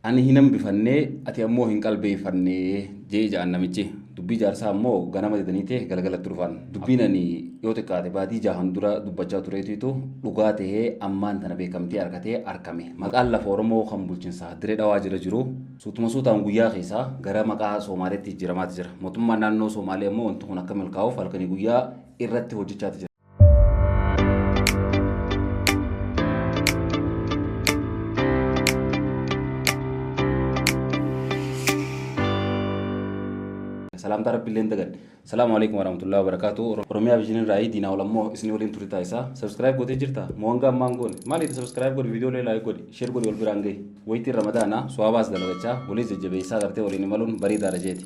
ani hinam bifannee ati ammoo hin qalbeeffannee jee ja'an namichi dubbii jaarsaa ammoo ganama jedhaniite galgalatti dhufan dubbiin ani yoo xiqqaate baatii jahan dura dubbachaa tureetiitu dhugaa ta'ee ammaan tana beekamtee argatee argame maqaan lafa Oromoo kan bulchiinsaa diree dhawaa jira jiru suutuma suutaan guyyaa keessaa gara maqaa Somaaleetti jijjiiramaatti jira mootummaan naannoo Somaalee ammoo wanti kun akka milkaa'uuf halkanii guyyaa irratti hojjechaa jira. سلام تعرف بالله انت قد السلام عليكم ورحمة الله وبركاته رميا بيجين رأي دينا ولا مو اسمي ولين توري تايسا سبسكرايب قدي جرتا موانغا مانغون ما لي سبسكرايب قدي فيديو لي لايك قدي شير قدي والبرانجي ويتي رمضان سواباس دلوجا ولي زجبيسا کرتے ولين مالون بري درجاتي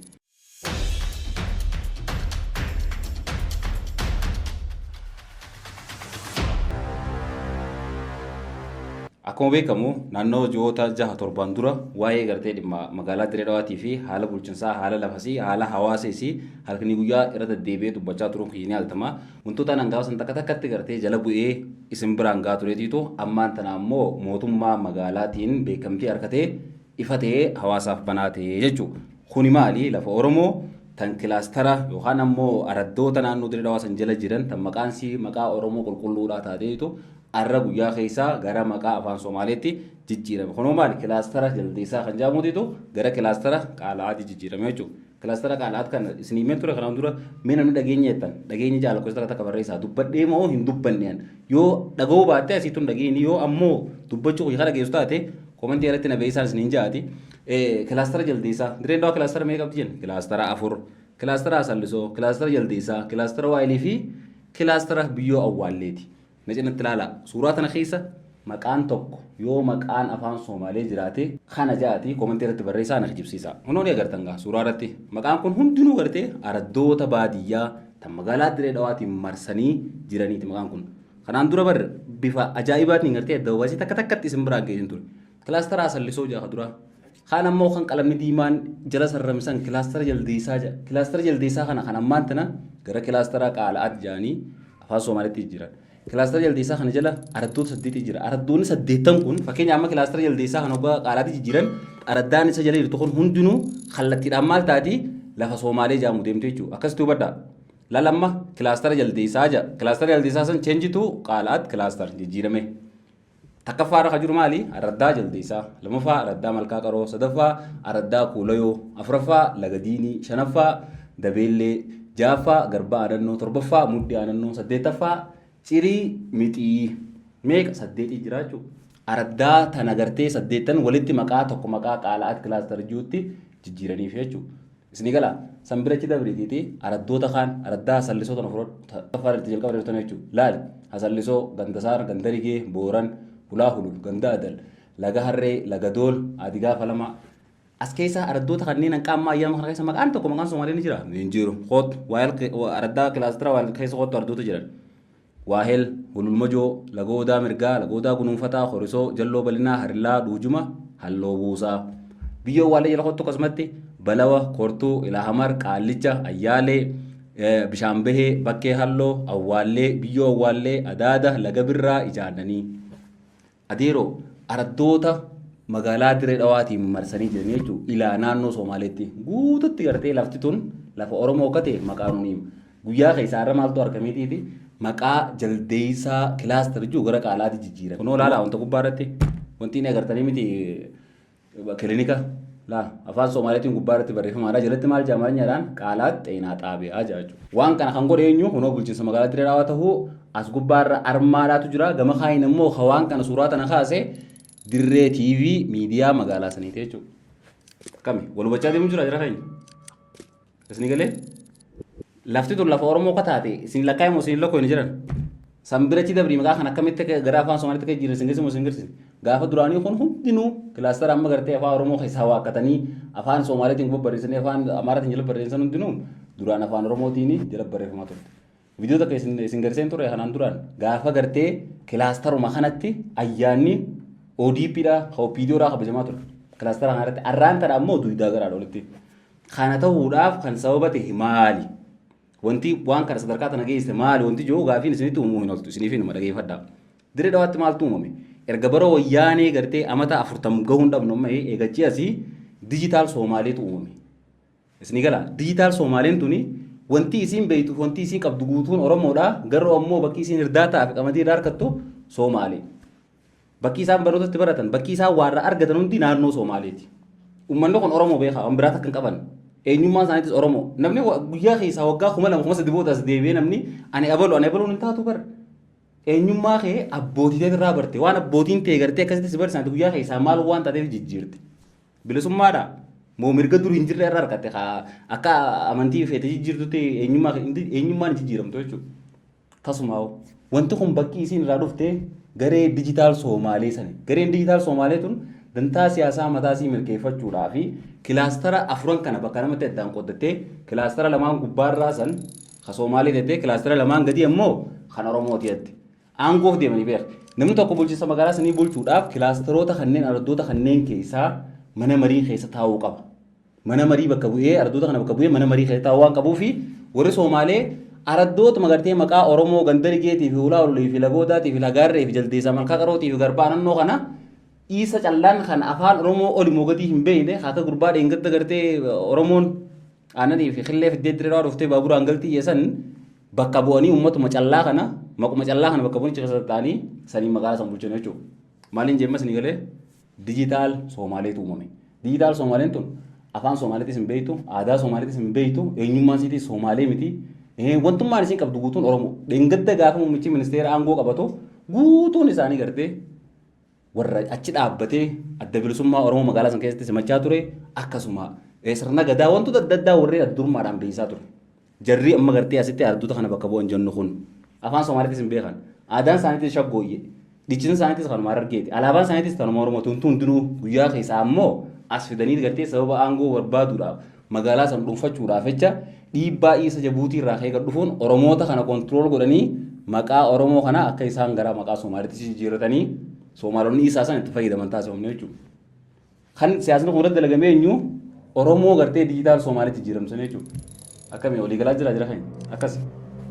Akkuma beekamu naannoo ji'oota jaha torban dura waa'ee gartee dhimma magaalaa Diree Dhawaatii fi haala bulchiinsaa, haala lafasii, haala hawaasaa halkanii guyyaa irra deddeebi'ee dubbachaa turuun kiyyaa altama. Wantoota nan gaafa san takka takkatti gartee jala bu'ee isin biraan gaa tureetiitu ammaan tana ammoo mootummaa magaalaatiin beekamtii harkatee ifatee hawaasaaf banaatee jechuudha. Kuni maali lafa Oromoo tan kilaastara yookaan ammoo araddoota naannoo Diree Dhawaa san jala jiran tan maqaa Oromoo qulqulluudhaa taateetu arra guyyaa keessaa gara maqaa afaan Somaaleetti jijjiirame. Kunoo maali kilaastara jaldeessaa kan jedhamuutitu gara kilaastara qaalaatti jijjiirame jechuudha. Kilaastara qaalaatti kan isin himee ture kanaan dura mee namni dhageenya jettan dhageenya jaalakkoota takka barreessaa dubbadhee moo hin dubbanneen yoo dhaga'uu baatte asiitun dhageenyi yoo ammoo dubbachuu kan dhageessu taate komentii irratti na beeksisaan isin hin jaati. Kilaastara jaldeessaa Direen Dhawaa kilaastara mee qabdi jenna kilaastara 4 kilaastara Asallisoo kilaastara jaldeessaa kilaastara Waayilii fi kilaastara Biyyoo Awwaalleeti. Najinatti ilaala suuraa tana keessa maqaan tokko yoo maqaan afaan Somaalee jiraate kana jaati komentii irratti barreessaa na jibsiisa. Hunoon agartan gaa suuraa irratti maqaan kun hundinuu gartee araddoota baadiyyaa tan magaalaa Diree Dhawaatiin marsanii jiraniiti maqaan kun. Kanaan dura bar bifa ajaa'ibaatiin gartee daawwasii takka takkatti isin biraan geessin ture. Kilaastara Asallisoo jaha dura. Kaan ammoo kan qalamni diimaan jala sarramisan kilaastara jaldeessaa jedha. Kilaastara jaldeessaa kana kan ammaan tana gara kilaastara qaalaatti jaanii afaan Somaaleetti jiran. Kilaastara jaldeessaa kana jala araddoota 8 jira. Araddoonni 8 kun fakkeenya amma kilaastara jaldeessaa kana ogaa qaalaatti jijjiiran araddaan isa jala jirtu kun hundinuu kallattiidhaan maal taati lafa Somaalee jaamu deemte jechuudha. Akkasitti hubadhaa. Lalamma kilaastara jaldeessaa jira. Kilaastara jaldeessaa san cheenjitu qaalaatti kilaastara jijjiirame. Takkaffaarra kan jiru maali? Araddaa jaldeessaa. Lamaffaa araddaa Malkaa Qaroo. Sadaffaa araddaa Kuulayoo. Afuraffaa Lagadiinii. Shanaffaa Dabeellee. Jaaffaa Garbaa Aanannoo. Torbaffaa Muddii Aanannoo. Saddeettaffaa Cirii Mixii meeqa 8 jira jechuudha. Araddaa tana gartee 8 walitti maqaa tokko maqaa qaalaatti kilaastara jirutti jijjiiraniif jechuudha. Isin gala sanbirachi dabriitiiti araddoota kaan araddaa Asallisoo tana fudhatu jalqaba darbatan jechuudha. Laali Asallisoo Gandasaar Gandarigee Booran Hulaa Hulul Ganda Adal Laga Harree Laga Dool Adigaa Falama as keessa araddoota kanneen hanqaammaa ayyaama kana keessa maqaan tokko maqaan Somaalee ni jira. Ni jiru. Qoot araddaa kilaastara waayil keessa qoottu araddoota jiran. Waahel, Hululmajoo, Lagoodaa Mirgaa, Lagoodaa Gunuunfataa, Horisoo, Jalloo Balinaa, Harillaa, Duujuma, Halloo Buusaa. Biyyoo Awwaallee jala kottu akkasumatti Balawa, Kortuu, Ilaahamar, Qaallicha, Ayyaalee, Bishaan Bahee, Bakkee Halloo, Awwaallee, Biyyoo Awwaallee, Adaada, Laga Birraa, Ijaannanii. Adeeroo araddoota magaalaa Diree Dhawaatiin marsanii jiran jechuudha. Ilaa naannoo Somaaleetti guututti gartee lafti tun lafa Oromoo akka ta'e maqaan huniima. Guyyaa keessaa irra maaltu argameetiiti? Maqaa jaldeessaa kilaastara jiru gara qaalaatti jijjiirame. Kunoo laala wanta gubbaa irratti wanti inni agartanii miti kilinika laa afaan Somaaleetiin gubbaa irratti barreeffamaadha. Jalatti maal jedhama jedhaan qaalaatti xeenaa xaabiyaa jechuudha. Waan kana kan godhe eenyu kunoo bulchiinsa magaalaa Diree Dhawaa ta'uu as gubbaa irra armaadhaatu jira. Gama kaayin immoo hawaan kana suuraa tana kaasee Dirree TV miidiyaa magaalaa saniiti jechuudha. Kami wal hubachaa deemu jira keenya. Isin galee lafti tun lafa Oromoo kataate isin lakkaa'ee moo isin lakkoo hin jiran sanbirachi dabrii maqaa kan akkamitti gara afaan Somaaliitti kan jiran singisi moo singirsi gaafa duraanii kun hundinuu kilaastara amma gartee afaan Oromoo keessaa waaqatanii afaan Somaaliitiin barreessanii afaan Amaaraatiin jala barreessan hundinuu duraan afaan Oromootiin jala barreeffamaa ture. Viidiyoo takka isin garseen ture kanaan duraan gaafa gartee kilaastaruma kanatti ayyaanni ODPdha OPDodhaa kabajamaa ture. Kilaastara kanarratti arraan tana ammoo duwidaa garaadha walitti. Kana ta'uudhaaf kan sababa ta'e maali? Wanti waan kana sadarkaa tana geesse maali wanti jiru gaafiin isinitti uumuu hin ooltu isiniif hin dhaggeeffadhaa. Diree Dhawaatti maaltu uumame? erga bara wayyaanee gartee amata 40 gahuun dhabnu amma eegachi asii digital Soomaaleetu uumame. Isni gala digital Soomaaleen tuni wanti isiin beeytu wanti isiin qabdu guutuun Oromoodha garuu ammoo bakki isiin hirdaataa fi qamadii irraa argattu Soomaalee. Bakki isaan barootatti baratan bakki isaan waarra argatan hundi naannoo Soomaaleeti. Uummanni kun Oromoo beekaa waan biraata kan qaban. Eenyummaa isaaniitis Oromoo. Namni guyyaa keessaa waggaa 2,000 boodas deebi'ee namni ani abalu hin taatu bar. Eenyummaa kee abbootii irraa barte waan abbootiin ta'e gartee akkasitti si barsiisan guyyaa keessaa maal waan taateef jijjiirte. Bilisummaadha. Moo mirga durii hin jirre irraa argatte akka amantii feete jijjiirtutti eenyummaan jijjiiramtu jechuudha. Tasumaa wanti kun bakki isiin irraa dhufte garee digital Soomaalee sani. Gareen digital Soomaalee tun dantaa siyaasaa mataasii milkeeffachuudhaa fi kilaastara 4 kana bakka namatti addaan qoddattee kilaastara 2 gubbaarraa san ka Soomaalee tettee kilaastara 2 gadi ammoo kan Oromooti jette. Aangoof deemanii beeku. Namni tokko bulchiinsa magaalaa sanii bulchuudhaaf kilaastaroota kanneen araddoota kanneen keessaa mana marii keessa taa'uu qaba. Mana marii bakka bu'ee araddoota kana bakka bu'ee mana marii keessa taa'uu waan qabuu fi warri Soomaalee araddoota magartee maqaa Oromoo Gandarigeetii fi Ulaa Ololii fi Lagoodaatii fi Lagaarree fi Jaldeessaa Malkaa Qarootii fi Garbaa naannoo kana isa callaan kan afaan Oromoo olimoo gadii hin beekne akka gurbaa dheengadda gartee Oromoon aananii fi qillee fiddee dirree dhuftee baaburaan galtii yeessan bakka bu'anii uummatuma callaa kana maquma callaa kana bakka bu'anii caqasa ta'anii sanii magaalaa san bulchan jechuudha. Maaliin jemmas ni galee digital Soomaaleetu uumame. Digital Soomaaleen tun afaan Soomaaleetis hin beektu, aadaa Soomaaleetis hin beektu, eenyummaan isiitis Soomaalee miti. Wantummaan isiin qabdu guutuun Oromoo. Dheengadda gaafa muummichi ministeera aangoo qabatu guutuun isaanii gartee warra achi dhaabbatee adda bilisummaa Oromoo magaalaa san keessatti simachaa ture akkasuma sirna gadaa wantoota adda addaa warreen addurmaadhaan beeksisaa ture. Jarri amma gartee asitti araddoota kana bakka bu'an jennu kun afaan Soomaaliitis hin beekan. Aadaan isaaniitis shaggooyyee. Dhiichin isaaniitis kanuma Harargeeti. Alaabaan isaaniitis kanuma Oromoo tuntuu hundinuu guyyaa keessaa ammoo as fidanii gartee sababa aangoo barbaaduudhaaf magaalaa san dhuunfachuudhaaf jecha dhiibbaa isa Jabuutii irraa ka'ee dhufuun Oromoota kana kontirool godhanii maqaa Oromoo kana akka isaan gara maqaa Soomaaliitti jijjiirratanii Soomaalonni isaa san itti fayyadaman taasifamne jechuudha. Kan siyaasni kun irratti dalagamee eenyu Oromoo gartee digital Soomaaliitti jijjiiramsan jechuudha. Akkamii walii galaa jira kan akkas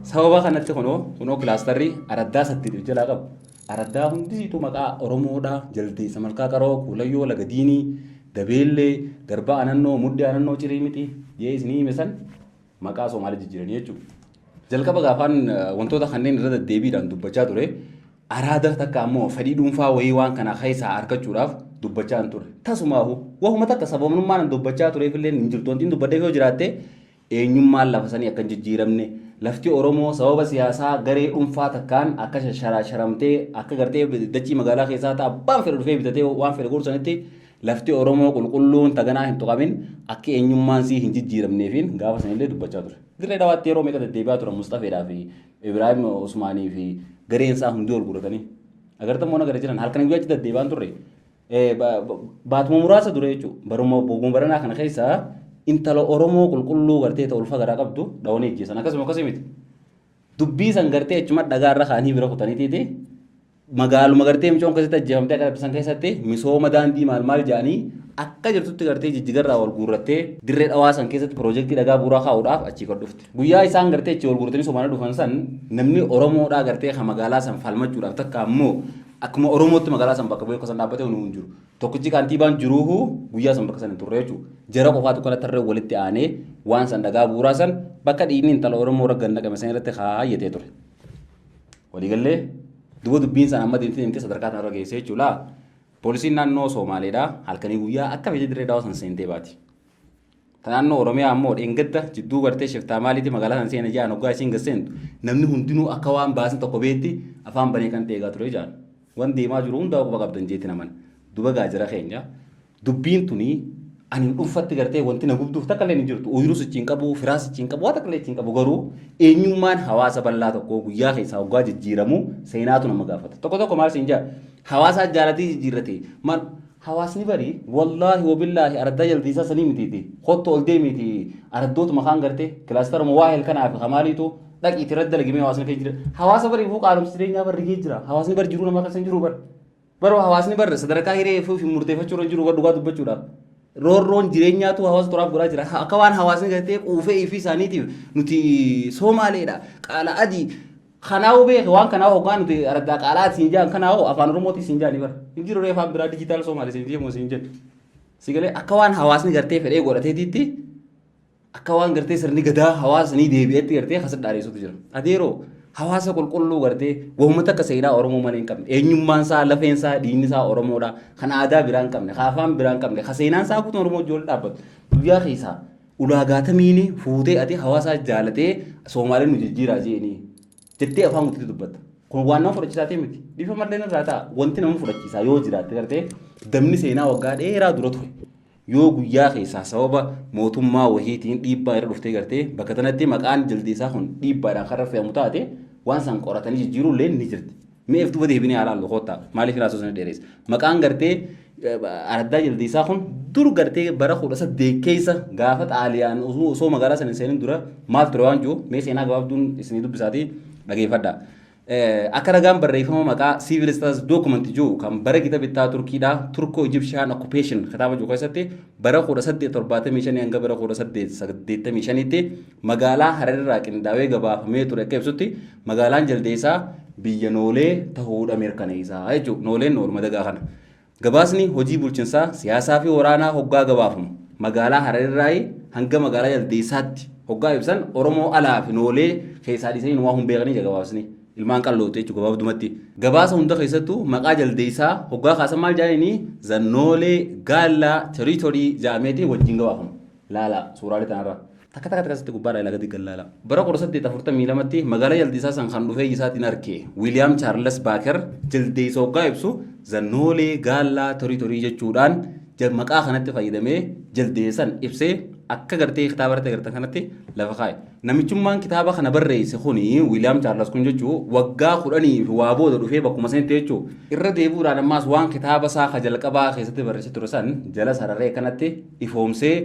sababa kanatti kunoo kilaastarri araddaa 8 jalaa qabu. Araddaa hundisiitu maqaa Oromoodhaa Jaldeessa Malkaa Qaroo Kuulayyoo Lagadiinii Dabeellee Garbaa Anannoo Muddee Anannoo Ciriimixii jee isinii himesan maqaa Soomaalii jijjiiranii jechuudha. Jalqaba gaafaan wantoota kanneen irra deddeebiidhaan dubbachaa ture. Araada takka ammoo fedhii dhuunfaa wayii waan kana keessaa argachuudhaaf dubbachaa hin turre. Tasumaafu wahuma takka sababnummaan dubbachaa tureef illee hin jirtu. Wanti dubbaddeef yoo jiraatte eenyummaan lafa sanii akka jijjiiramne lafti Oromoo sababa siyaasaa garee dhuunfaa takkaan akka sharamtee akka gartee dachii magaalaa keessaa ta'a abbaan fedhe dhufee bitatee waan fedhe gorsanitti lafti Oromoo qulqulluun taganaa hin tuqamin akka eenyummaan sii hin jijjiiramneefiin gaafa sanillee dubbachaa ture. Dirree dhawaatti yeroo meeqa deddeebi'aa turan Mustafeedhaa fi Ibraahim Usmaanii fi gareen isaa hundi ol guuratanii agartammoo nagara jiran halkan guyyaa achi deddeebi'aan turre. Baatuma muraasa dura jechuudha. Baruma baranaa kana keessaa intala Oromoo qulqulluu gartee ta'u ulfa garaa qabdu dhawanii ejjeessan akkasuma miti. Dubbii san gartee achuma dhagaarra kaanii bira kutaniitiiti magaaluma gartee micoon keessatti ajjeefamtee akka dhibbisan keessatti misooma daandii maal jedhanii akka jirtutti gartee jijjigarraa wal guurrattee dirree dhawaasan keessatti piroojeektii dhagaa bu'uuraa kaa'uudhaaf achii kan dhufte. Guyyaa isaan gartee achii wal guurratanii Somaaliyaa dhufan san namni Oromoodhaa gartee kan magaalaa san falmachuudhaaf takka ammoo akkuma Oromootti magaalaa san bakka bu'ee akka san dhaabbatee hin jiru. Tokkichi kantiibaan jiruuhu guyyaa san bakka san hin turre jechuudha. Jara qofaatu kana tarree walitti aanee waan san dhagaa bu'uuraa san bakka dhiinni intala Oromoo raggan naqame san irratti kaayyatee ture. Waliigallee duba dubbiin san amma deemtee sadarkaa kanarra geessee jechuudha. Poolisiin naannoo Soomaaleedhaa halkanii guyyaa akka biyya dirree dhawaa san seentee baati. Naannoo Oromiyaa ammoo dheengadda jidduu gartee shiftaa maaliitii magaalaa san seena ja'an hoggaa isiin gasseentu namni hundinuu akka waan baasin tokko beetti afaan banee kan ta'e eegaa ture ja'an. Waan deemaa jiru hundaa quba qabdan jeetti naman. Duba gaajira keenya dubbiin tunii ani dhuunfatti gartee wanti na gubduuf takka illee ni jirtu. Ooyiruu sichiin qabu, firaas sichiin qabu, waan takka illee sichiin qabu garuu eenyummaan hawaasa bal'aa tokkoo guyyaa keessaa hoggaa jijjiiramu seenaatu nama gaafata. Tokko maal siin jaa hawaasa jaalatii jijjiirrate maal hawaasni bari wallaahi wabillaahi araddaa jaldiisaa sanii mitiiti. Hotto ol deemiti araddootuma kaan gartee kilaastara waahel kanaaf hamaaliitu dhaqiitti irratti dalagimee hawaasni kee jira. Hawaasa bari fuu qaalomsi jireenyaa barri kee jira. Hawaasni bari jiruu namaa kan jiru bar. Baroo hawaasni bar sadarkaa hiree fi murteeffachuu irra jiru dhugaa dubbachuudhaaf. Roorroon jireenyaatu hawaasa toraaf godhaa jira. Akka waan hawaasni gartee quufee fi isaaniitiif nuti Soomaaleedha. Qaala adii Kanaa'u beek waan kanaa'u hoggaan nuti araddaa qaalaa siin jaan kanaa'u afaan Oromooti siin jaani bara. Hin jiru afaan biraa dijitaal Soomaali siin jee moo siin jedhu. Sigalee akka waan hawaasni gartee fedhee godhateetitti akka waan gartee sirni gadaa hawaasni deebi'etti gartee kasat dhaareessutu jira. Adeeroo hawaasa qulqulluu gartee uummata akka seenaa Oromoo malee hin qabne eenyummaan isaa lafeen isaa dhiinni isaa Oromoodha kan aadaa biraa hin qabne kan afaan biraa hin qabne kan seenaan isaa kutuun Oromoo ijoollee dhaabbatu guyyaa keessaa ulaagaatamiini fuutee ati hawaasa jaalatee Soomaaleen nu jijjiiraa jeeni jettee afaan guutuu dubbatta. Kun waan nama fudhachiisaa ta'e miti bifa malleen irraa ta'a wanti nama fudhachiisaa yoo jiraatte gartee damni seenaa waggaa dheeraa dura ture. Yoo guyyaa keessaa sababa mootummaa wahiitiin dhiibbaa irra dhuftee gartee bakka kanatti maqaan jaldeessaa kun dhiibbaadhaan kan rafe'amu taate waan san qoratanii jijjiiruun illee ni jirti. Mi'eef duba deebinee haalaan lokoottaa maaliif irraa soosanii dheereessa. Maqaan gartee araddaa jaldeessaa kun dur gartee bara 18 keessa gaafa xaaliyaan osoo magaalaa sana seenin dura maal ture waan jiru mee seenaa gabaabduun isinii dubbisaatii dhageeffadha. Akka ragaan barreeffama maqaa civil status document jiru kan bara gita bittaa Turkiidha Turko Egyptian occupation kitaaba jiru keessatti bara 1875 hanga bara 1885 tti magaalaa Harar irraa qindaawee gabaafamee ture akka ibsutti magaalaan jaldeessaa biyya noolee ta'uudha mirkaneessaa jechuudha. Nooleen noorma dagaa kana. Gabaasni hojii bulchiinsaa siyaasaa fi waraanaa hoggaa gabaafamu magaalaa Harar irraa hanga magaalaa jaldeessaatti hoggaa ibsan Oromoo alaa fi noolee keessaa dhisanii waa hin beekanii gabaasni. Ilmaan qal'oote jechuudha gabaabdumatti. Gabaasa hunda keessattuu maqaa jaldeessaa hoggaa kaasan maal jedhanii zannoolee gaallaa teriitorii jaameetiin wajjin gabaafamu. Laala suuraalee tanarraa. Takka akkasitti gubbaadhaa ilaa gadi gallaala. Bara 1842 tti magaalaa jaldeessaa san kan dhufee isaatiin argee Wiiliyaam Chaarles Baaker jaldeessa hoggaa ibsu zannoolee gaallaa teriitorii jechuudhaan maqaa kanatti fayyadamee jaldeessan ibsee akka gartee kitaaba irratti agartan kanatti lafa kaa'e. Namichummaan kitaaba kana barreesse kuni Wiiliyaam Chaarles kun jechuun waggaa 10 waa booda dhufee bakkuma sanitti jechuun irra deebi'uudhaan ammaas waan kitaaba isaa ka jalqabaa keessatti barreesse ture san jala sararee kanatti ifoomsee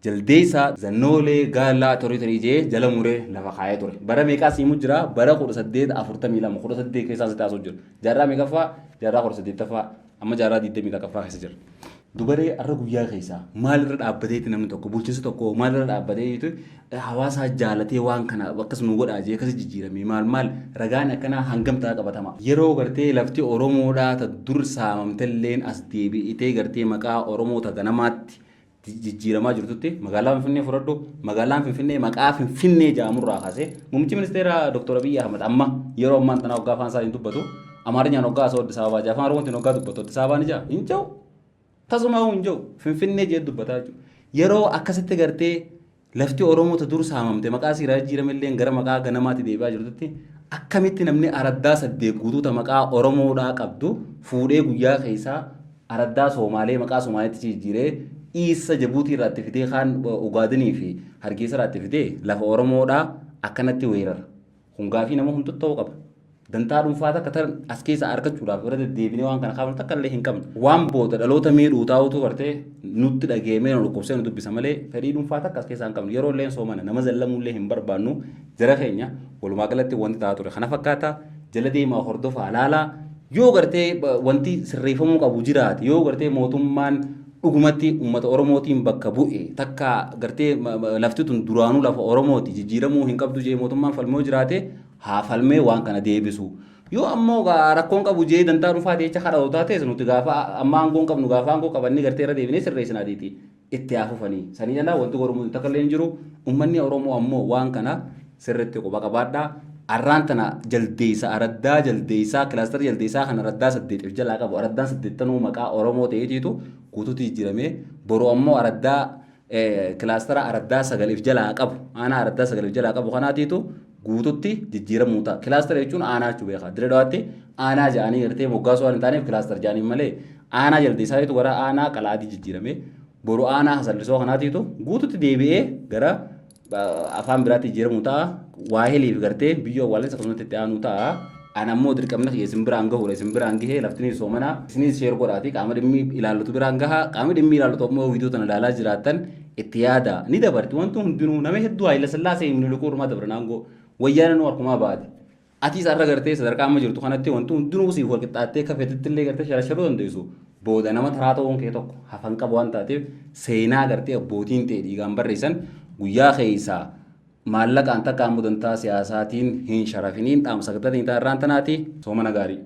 jaldeessaa zannoolee gaallaa teriitorii jee jala muree lafa kaa'ee ture. Bara meeqaa siimu jira bara 1842 18 keessaa taasisuu jira. Jaarraa meeqaffaa jaarraa 18ffaa amma jaarraa 20 keessa jira. Dubaree arra guyyaa keessaa maalirra dhaabbateeti namni tokko bulchiinsa tokko maalirra dhaabbateeti hawaasa jaalatee waan kana akkasuma godhaa jee akkasii jijjiirame maal ragaan akkanaa hangamtaa qabatama. Yeroo gartee lafti Oromoodhaa ta dur saamamtelleen as deebi'itee gartee maqaa Oromoota ganamaatti jijjiiramaa jirtutti magaalaan Finfinnee fudhadhu magaalaan Finfinnee maqaa Finfinnee jedhamurraa kaasee muummichi ministeera Dr. Abiy Ahmed amma yeroo ammaan tanaa waggaa afaan isaa hin dubbatu Amaarinyaan waggaa asoo Addis Ababaa jaa afaan Oromootiin waggaa dubbatu Addis Ababaan ijaa hin jiru. Tasuma hunjau Finfinnee jee dubbataa jiru. Yeroo akkasitti gartee lafti Oromoota dur saamamte maqaa siiraa jijjiiramellee gara maqaa ganamaatti deebi'aa jirtutti akkamitti namni araddaa 8 guutuuta maqaa Oromoodhaa qabdu fuudhee guyyaa keessaa araddaa Soomaalee maqaa Soomaaleetti jijjiiree Isa Jabuutii irraa itti fidee kaan Ugaadinii fi Hargeysa irraa itti fidee lafa Oromoodhaa akkanatti weerara. Kun gaafii nama hundatti ta'uu qaba. Dantaa dhuunfaa takka tan as keessa argachuudhaaf irra deddeebinee waan kana kaafnu takka illee hin qabne. Waan booda dhaloota miidhuu taa'utu gartee nutti dhageemee nu dhukkubsee nu dubbisa malee fedhii dhuunfaa takka as keessaa hin qabne. Yeroo illee soomana nama zallamuullee hin barbaannu jara keenya walumaa galatti wanti ta'a ture. Kana fakkaata jala deemaa hordofaa ilaalaa yoo gartee wanti sirreeffamuu qabu jiraate yoo gartee mootummaan dhugumatti uummata Oromootiin bakka bu'e takka gartee lafti tun duraanuu lafa Oromooti jijjiiramuu hin qabdu jee mootummaan falmoo jiraate haa falmee waan kana deebisu. Yoo ammoo rakkoon qabu jee dantaa dhuunfaa jecha kadhatu taates nuti gaafa amma aangoon qabnu gaafa aangoo qabanni gartee irra deebinee sirreessinaa diiti itti haafufanii. Sanii jalaa wanti Oromoo takka illee hin jiru uummanni Oromoo ammoo waan kana sirriitti quba qabaadhaa. Arraan tana jaldeessa araddaa jaldeessaa kilaastara jaldeessaa kan araddaa 8 jalaa qabu araddaan 8 maqaa Oromoo ta'eetiitu guutuutti jijjiiramee boroo ammoo araddaa kilaastara araddaa 9 jalaa qabu aanaa araddaa 9 jalaa qabu kanaatiitu guutuutti jijjiiramuu ta'a. Kilaastara jechuun aanaa jechuu beekaa. Direedawaatti aanaa ja'anii gartee moggaasuu waan hin taaneef kilaastara ja'anii malee aanaa jaldeessaatiitu gara aanaa qalaatii jijjiiramee boroo aanaa hasallisoo kanaatiitu guutuutti deebi'ee gara afaan biraatti jijjiiramuu ta'a. Waahiliif gartee biyya awwaalessa akkasumas itti aanu ta'a. Ana ammoo dirqamna isin biraan gahuudha. Isin biraan gahee laftiin soomana isinis sheer godhaati qaama dhimmi ilaallutu biraan gaha. Qaama dhimmi ilaallutu ammoo viidiyoo tana ilaalaa jiraatan itti yaada ni dabarti. Wanti hundinuu nama hedduu Haayila Sillaasee himni lukkuu dhumaa dabarnaangoo wayyaana nu harkumaa baate. Ati isarra gartee sadarkaa amma jirtu kanatti wanti hundinuu siif wal qixxaattee kafeetitti illee gartee sharasharuu dandeessu. Booda nama taraa ta'uun kee tokko hafan qabu waan taateef seenaa gartee abbootiin ta'e dhiigaan barreessan guyyaa keessaa maallaqaan takkaan mudantaa siyaasaatiin hin sharafiniin dhaamsa guddatiin irraan tanaati soomana gaarii.